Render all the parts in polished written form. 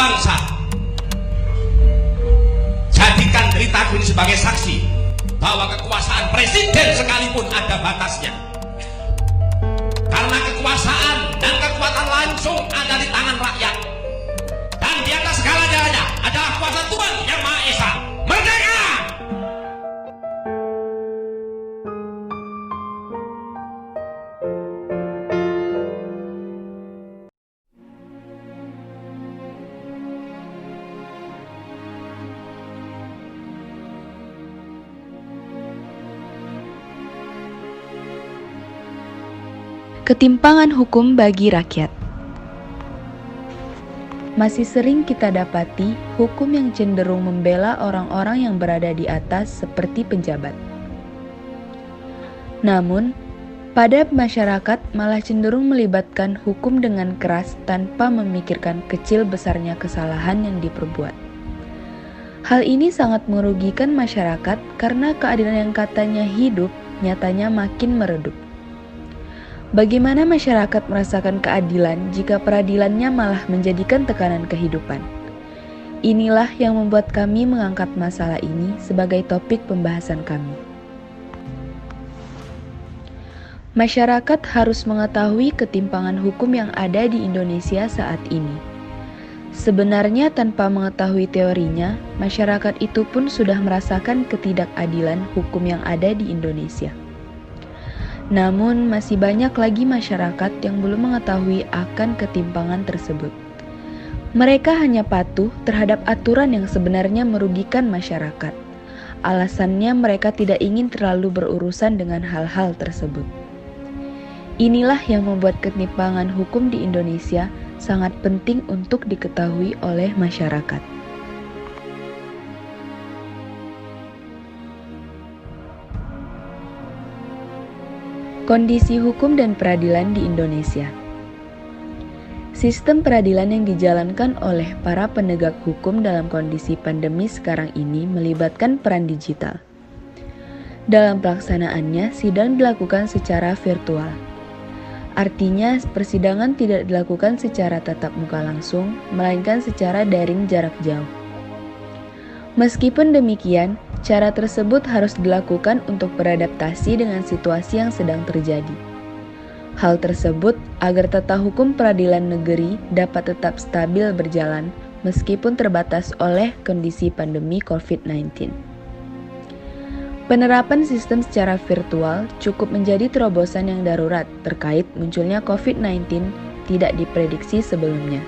bangsa. Jadikan deritaku ini sebagai saksi bahwa kekuasaan presiden sekalipun ada batasnya. Karena kekuasaan dan kekuatan langsung ada di tangan rakyat. Dan di atas segala-galanya adalah kuasa Tuhan yang Maha Esa. Merdeka! Ketimpangan hukum bagi rakyat. Masih sering kita dapati hukum yang cenderung membela orang-orang yang berada di atas seperti pejabat. Namun, pada masyarakat malah cenderung melibatkan hukum dengan keras tanpa memikirkan kecil besarnya kesalahan yang diperbuat. Hal ini sangat merugikan masyarakat karena keadilan yang katanya hidup nyatanya makin meredup. Bagaimana masyarakat merasakan keadilan jika peradilannya malah menjadikan tekanan kehidupan? Inilah yang membuat kami mengangkat masalah ini sebagai topik pembahasan kami. Masyarakat harus mengetahui ketimpangan hukum yang ada di Indonesia saat ini. Sebenarnya tanpa mengetahui teorinya, masyarakat itu pun sudah merasakan ketidakadilan hukum yang ada di Indonesia. Namun, masih banyak lagi masyarakat yang belum mengetahui akan ketimpangan tersebut. Mereka hanya patuh terhadap aturan yang sebenarnya merugikan masyarakat. Alasannya mereka tidak ingin terlalu berurusan dengan hal-hal tersebut. Inilah yang membuat ketimpangan hukum di Indonesia sangat penting untuk diketahui oleh masyarakat. Kondisi hukum dan peradilan di Indonesia. Sistem peradilan yang dijalankan oleh para penegak hukum dalam kondisi pandemi sekarang ini melibatkan peran digital. Dalam pelaksanaannya, sidang dilakukan secara virtual. Artinya, persidangan tidak dilakukan secara tatap muka langsung, melainkan secara daring jarak jauh. Meskipun demikian, cara tersebut harus dilakukan untuk beradaptasi dengan situasi yang sedang terjadi. Hal tersebut agar tata hukum peradilan negeri dapat tetap stabil berjalan meskipun terbatas oleh kondisi pandemi COVID-19. Penerapan sistem secara virtual cukup menjadi terobosan yang darurat terkait munculnya COVID-19 tidak diprediksi sebelumnya.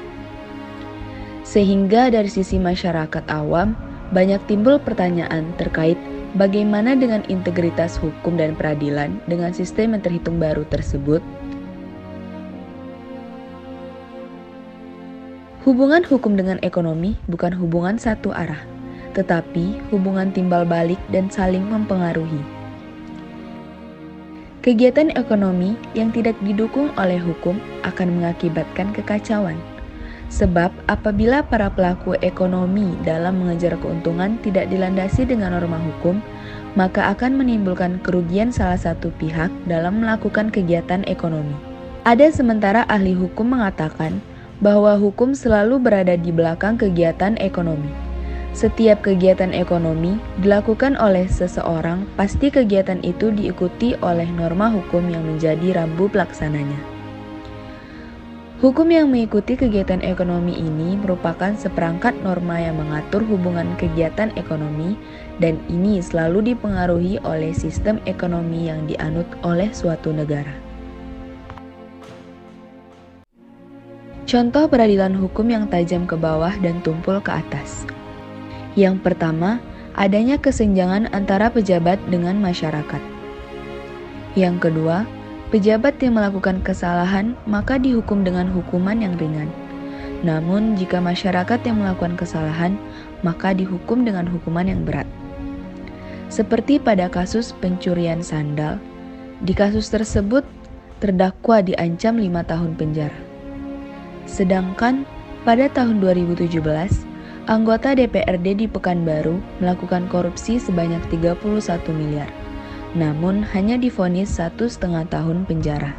Sehingga dari sisi masyarakat awam, banyak timbul pertanyaan terkait bagaimana dengan integritas hukum dan peradilan dengan sistem yang terhitung baru tersebut. Hubungan hukum dengan ekonomi bukan hubungan satu arah, tetapi hubungan timbal balik dan saling mempengaruhi. Kegiatan ekonomi yang tidak didukung oleh hukum akan mengakibatkan kekacauan. Sebab apabila para pelaku ekonomi dalam mengejar keuntungan tidak dilandasi dengan norma hukum, maka akan menimbulkan kerugian salah satu pihak dalam melakukan kegiatan ekonomi. Ada sementara ahli hukum mengatakan bahwa hukum selalu berada di belakang kegiatan ekonomi. Setiap kegiatan ekonomi dilakukan oleh seseorang, pasti kegiatan itu diikuti oleh norma hukum yang menjadi rambu pelaksananya. Hukum yang mengikuti kegiatan ekonomi ini merupakan seperangkat norma yang mengatur hubungan kegiatan ekonomi dan ini selalu dipengaruhi oleh sistem ekonomi yang dianut oleh suatu negara. Contoh peradilan hukum yang tajam ke bawah dan tumpul ke atas. Yang pertama, adanya kesenjangan antara pejabat dengan masyarakat. Yang kedua, pejabat yang melakukan kesalahan maka dihukum dengan hukuman yang ringan. Namun, jika masyarakat yang melakukan kesalahan, maka dihukum dengan hukuman yang berat. Seperti pada kasus pencurian sandal, di kasus tersebut terdakwa diancam 5 tahun penjara. Sedangkan pada tahun 2017, anggota DPRD di Pekanbaru melakukan korupsi sebanyak 31 miliar. Namun hanya divonis 1,5 tahun penjara.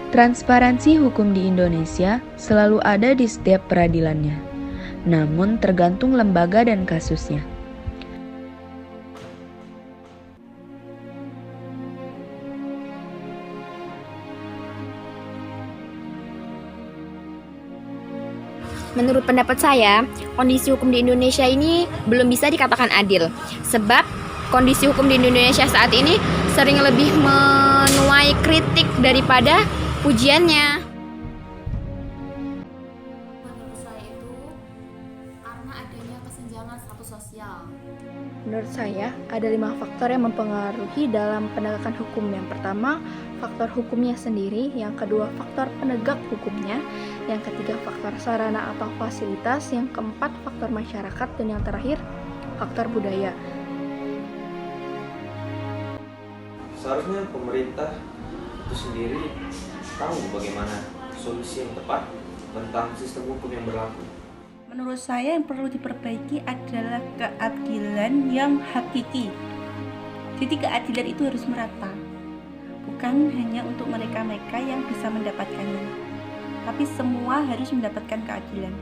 Transparansi hukum di Indonesia selalu ada di setiap peradilannya, namun tergantung lembaga dan kasusnya. Menurut pendapat saya, kondisi hukum di Indonesia ini belum bisa dikatakan adil. Sebab kondisi hukum di Indonesia saat ini sering lebih menuai kritik daripada pujiannya. Menurut saya itu karena adanya kesenjangan status sosial. Menurut saya, ada 5 faktor yang mempengaruhi dalam penegakan hukum. Yang pertama, faktor hukumnya sendiri. Yang kedua, faktor penegak hukumnya. Yang ketiga, faktor sarana atau fasilitas. Yang keempat, faktor masyarakat. Dan yang terakhir, faktor budaya. Seharusnya pemerintah itu sendiri tahu bagaimana solusi yang tepat tentang sistem hukum yang berlaku. Menurut saya yang perlu diperbaiki adalah keadilan yang hakiki. Jadi keadilan itu harus merata, bukan hanya untuk mereka-mereka yang bisa mendapatkannya, tapi semua harus mendapatkan keadilan.